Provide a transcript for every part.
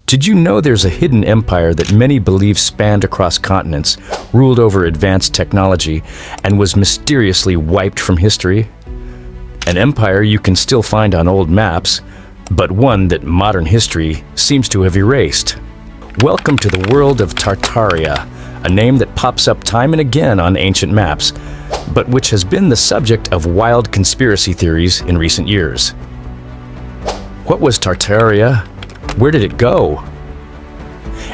Did you know there's a hidden empire that many believe spanned across continents, ruled over advanced technology, and was mysteriously wiped from history? An empire you can still find on old maps, but one that modern history seems to have erased. Welcome to the world of Tartaria, a name that pops up time and again on ancient maps, but which has been the subject of wild conspiracy theories in recent years. What was Tartaria? Where did it go?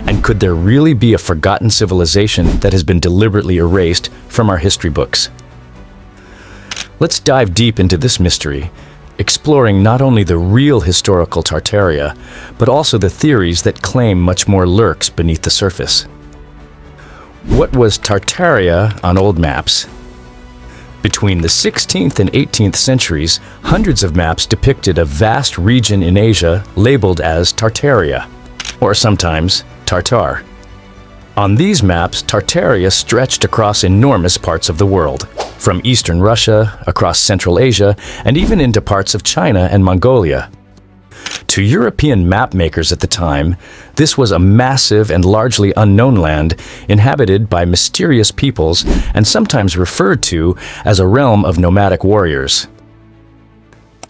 And could there really be a forgotten civilization that has been deliberately erased from our history books? Let's dive deep into this mystery, exploring not only the real historical Tartaria, but also the theories that claim much more lurks beneath the surface. What was Tartaria on old maps? Between the 16th and 18th centuries, hundreds of maps depicted a vast region in Asia labeled as Tartaria, or sometimes Tartar. On these maps, Tartaria stretched across enormous parts of the world, from eastern Russia, across Central Asia, and even into parts of China and Mongolia. To European map makers at the time, this was a massive and largely unknown land inhabited by mysterious peoples and sometimes referred to as a realm of nomadic warriors.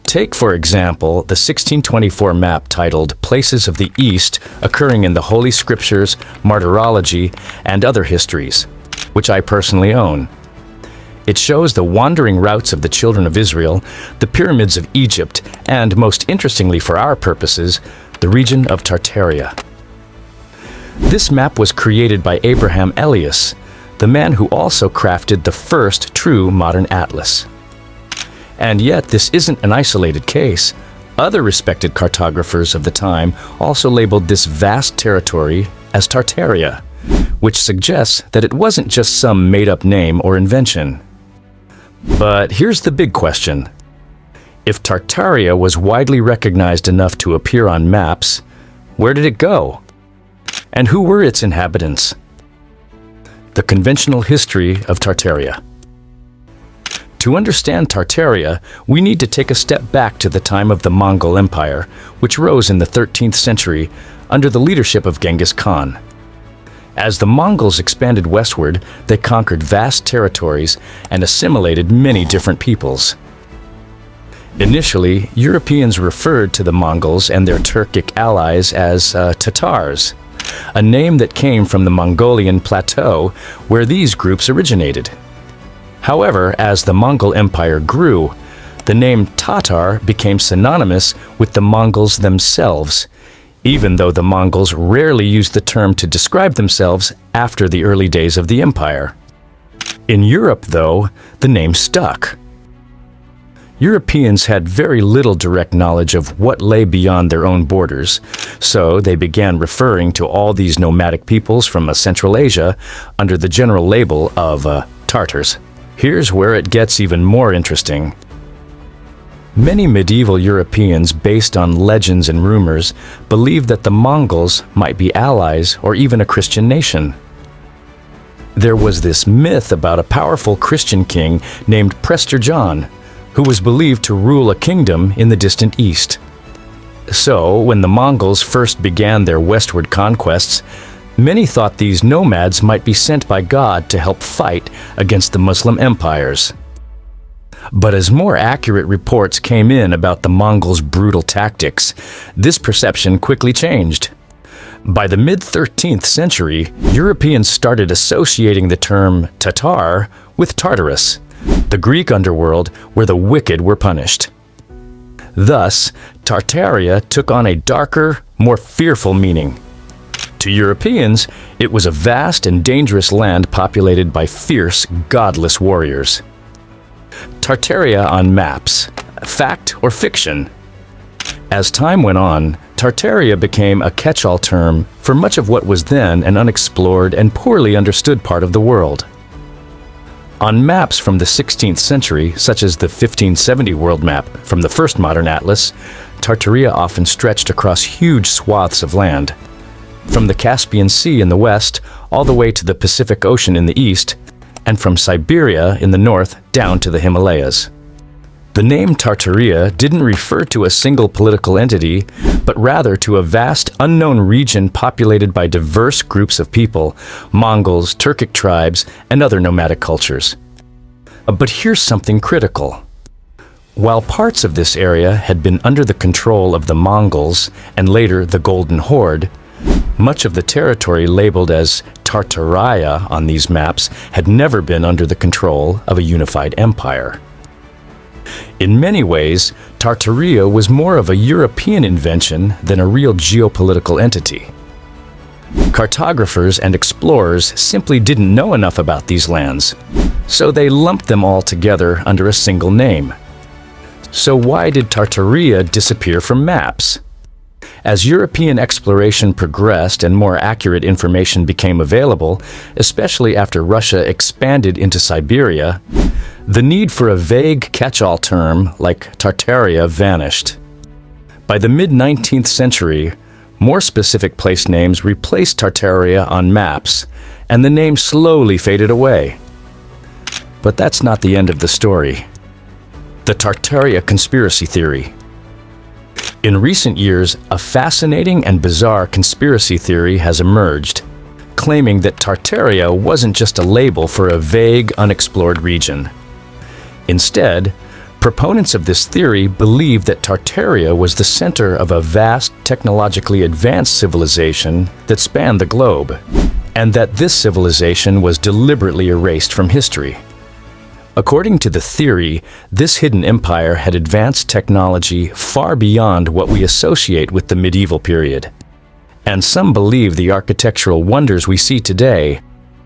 Take, for example, the 1624 map titled Places of the East occurring in the Holy Scriptures, Martyrology, and Other Histories, which I personally own. It shows the wandering routes of the children of Israel, the pyramids of Egypt, and most interestingly for our purposes, the region of Tartaria. This map was created by Abraham Elias, the man who also crafted the first true modern atlas. And yet this isn't an isolated case. Other respected cartographers of the time also labeled this vast territory as Tartaria, which suggests that it wasn't just some made-up name or invention. But here's the big question. If Tartaria was widely recognized enough to appear on maps, where did it go? And who were its inhabitants? The conventional history of Tartaria. To understand Tartaria, we need to take a step back to the time of the Mongol Empire, which rose in the 13th century under the leadership of Genghis Khan. As the Mongols expanded westward, they conquered vast territories and assimilated many different peoples. Initially, Europeans referred to the Mongols and their Turkic allies as Tatars, a name that came from the Mongolian plateau where these groups originated. However, as the Mongol Empire grew, the name Tatar became synonymous with the Mongols themselves, even though the Mongols rarely used the term to describe themselves after the early days of the empire. In Europe, though, the name stuck. Europeans had very little direct knowledge of what lay beyond their own borders, so they began referring to all these nomadic peoples from Central Asia under the general label of Tartars. Here's where it gets even more interesting. Many medieval Europeans, based on legends and rumors, believed that the Mongols might be allies or even a Christian nation. There was this myth about a powerful Christian king named Prester John, who was believed to rule a kingdom in the distant east. So, when the Mongols first began their westward conquests, many thought these nomads might be sent by God to help fight against the Muslim empires. But as more accurate reports came in about the Mongols' brutal tactics, this perception quickly changed. By the mid-13th century, Europeans started associating the term Tatar with Tartarus, the Greek underworld where the wicked were punished. Thus, Tartaria took on a darker, more fearful meaning. To Europeans, it was a vast and dangerous land populated by fierce, godless warriors. Tartaria on maps, fact or fiction? As time went on, Tartaria became a catch-all term for much of what was then an unexplored and poorly understood part of the world. On maps from the 16th century, such as the 1570 world map from the first modern atlas, Tartaria often stretched across huge swaths of land. From the Caspian Sea in the west all the way to the Pacific Ocean in the east, and from Siberia in the north down to the Himalayas. The name Tartaria didn't refer to a single political entity, but rather to a vast unknown region populated by diverse groups of people, Mongols, Turkic tribes, and other nomadic cultures. But here's something critical. While parts of this area had been under the control of the Mongols and later the Golden Horde, much of the territory labeled as Tartaria on these maps had never been under the control of a unified empire. In many ways, Tartaria was more of a European invention than a real geopolitical entity. Cartographers and explorers simply didn't know enough about these lands, so they lumped them all together under a single name. So why did Tartaria disappear from maps? As European exploration progressed and more accurate information became available, especially after Russia expanded into Siberia, the need for a vague catch-all term like Tartaria vanished. By the mid-19th century, more specific place names replaced Tartaria on maps, and the name slowly faded away. But that's not the end of the story. The Tartaria conspiracy theory. In recent years, a fascinating and bizarre conspiracy theory has emerged, claiming that Tartaria wasn't just a label for a vague, unexplored region. Instead, proponents of this theory believe that Tartaria was the center of a vast, technologically advanced civilization that spanned the globe, and that this civilization was deliberately erased from history. According to the theory, this hidden empire had advanced technology far beyond what we associate with the medieval period. And some believe the architectural wonders we see today,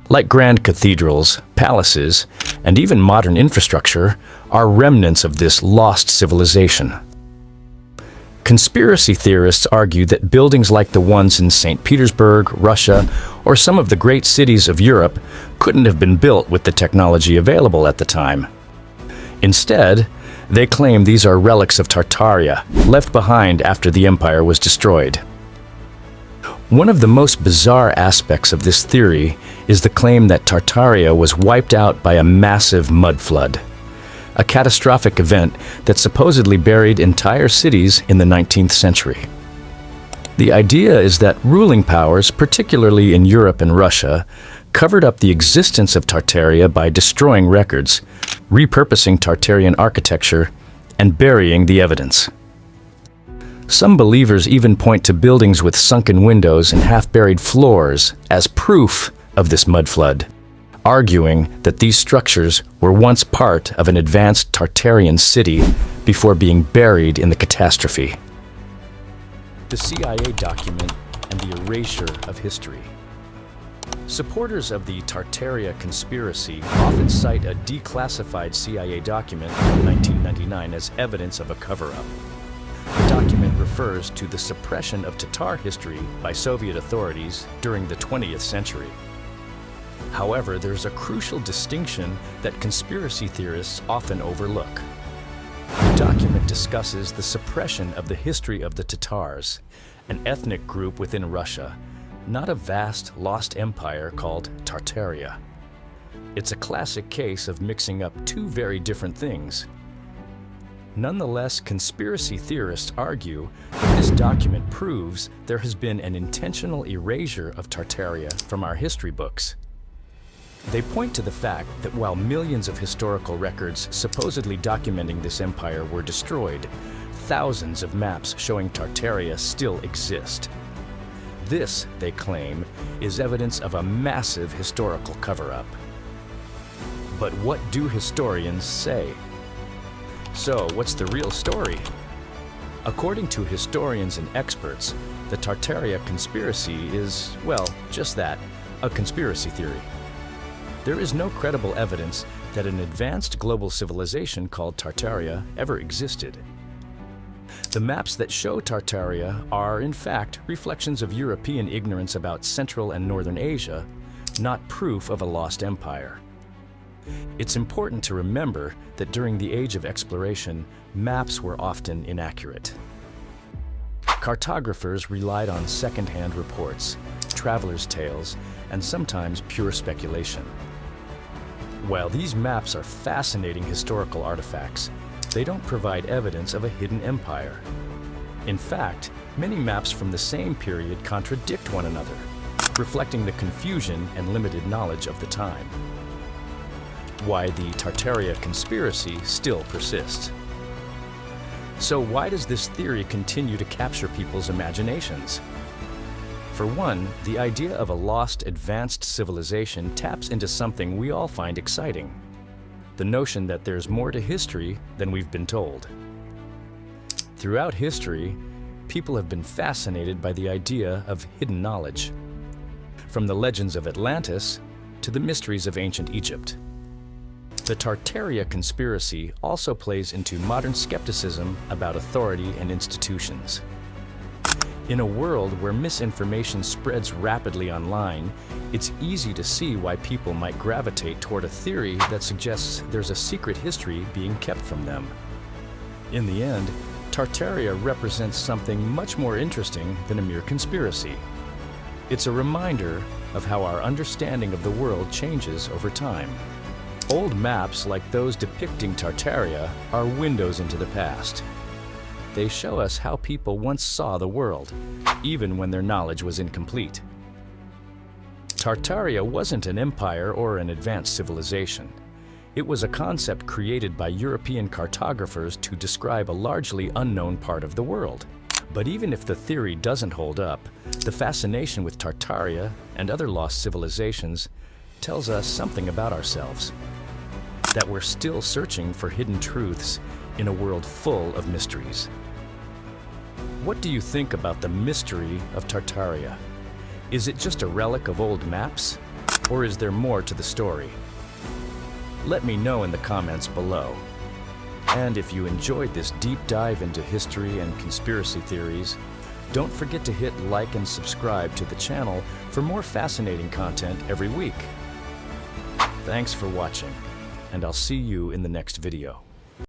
like grand cathedrals, palaces, and even modern infrastructure, are remnants of this lost civilization. Conspiracy theorists argue that buildings like the ones in St. Petersburg, Russia, or some of the great cities of Europe couldn't have been built with the technology available at the time. Instead, they claim these are relics of Tartaria, left behind after the empire was destroyed. One of the most bizarre aspects of this theory is the claim that Tartaria was wiped out by a massive mud flood, a catastrophic event that supposedly buried entire cities in the 19th century. The idea is that ruling powers, particularly in Europe and Russia, covered up the existence of Tartaria by destroying records, repurposing Tartarian architecture, and burying the evidence. Some believers even point to buildings with sunken windows and half-buried floors as proof of this mud flood, arguing that these structures were once part of an advanced Tartarian city before being buried in the catastrophe. The CIA document and the erasure of history. Supporters of the Tartaria conspiracy often cite a declassified CIA document from 1999 as evidence of a cover-up. The document refers to the suppression of Tatar history by Soviet authorities during the 20th century. However, there's a crucial distinction that conspiracy theorists often overlook. The document discusses the suppression of the history of the Tatars, an ethnic group within Russia, not a vast, lost empire called Tartaria. It's a classic case of mixing up two very different things. Nonetheless, conspiracy theorists argue that this document proves there has been an intentional erasure of Tartaria from our history books. They point to the fact that while millions of historical records supposedly documenting this empire were destroyed, thousands of maps showing Tartaria still exist. This, they claim, is evidence of a massive historical cover-up. But what do historians say? So, what's the real story? According to historians and experts, the Tartaria conspiracy is, well, just that, a conspiracy theory. There is no credible evidence that an advanced global civilization called Tartaria ever existed. The maps that show Tartaria are, in fact, reflections of European ignorance about Central and Northern Asia, not proof of a lost empire. It's important to remember that during the age of exploration, maps were often inaccurate. Cartographers relied on second-hand reports, travelers' tales, and sometimes pure speculation. While these maps are fascinating historical artifacts, They don't provide evidence of a hidden empire. In fact, many maps from the same period contradict one another, reflecting the confusion and limited knowledge of the time. Why the Tartaria conspiracy still persists. So why does this theory continue to capture people's imaginations? For one, the idea of a lost, advanced civilization taps into something we all find exciting: the notion that there's more to history than we've been told. Throughout history, people have been fascinated by the idea of hidden knowledge, from the legends of Atlantis to the mysteries of ancient Egypt. The Tartaria conspiracy also plays into modern skepticism about authority and institutions. In a world where misinformation spreads rapidly online, it's easy to see why people might gravitate toward a theory that suggests there's a secret history being kept from them. In the end, Tartaria represents something much more interesting than a mere conspiracy. It's a reminder of how our understanding of the world changes over time. Old maps like those depicting Tartaria are windows into the past. They show us how people once saw the world, even when their knowledge was incomplete. Tartaria wasn't an empire or an advanced civilization. It was a concept created by European cartographers to describe a largely unknown part of the world. But even if the theory doesn't hold up, the fascination with Tartaria and other lost civilizations tells us something about ourselves. That we're still searching for hidden truths in a world full of mysteries. What do you think about the mystery of Tartaria? Is it just a relic of old maps? Or is there more to the story? Let me know in the comments below. And if you enjoyed this deep dive into history and conspiracy theories, don't forget to hit like and subscribe to the channel for more fascinating content every week. Thanks for watching, and I'll see you in the next video.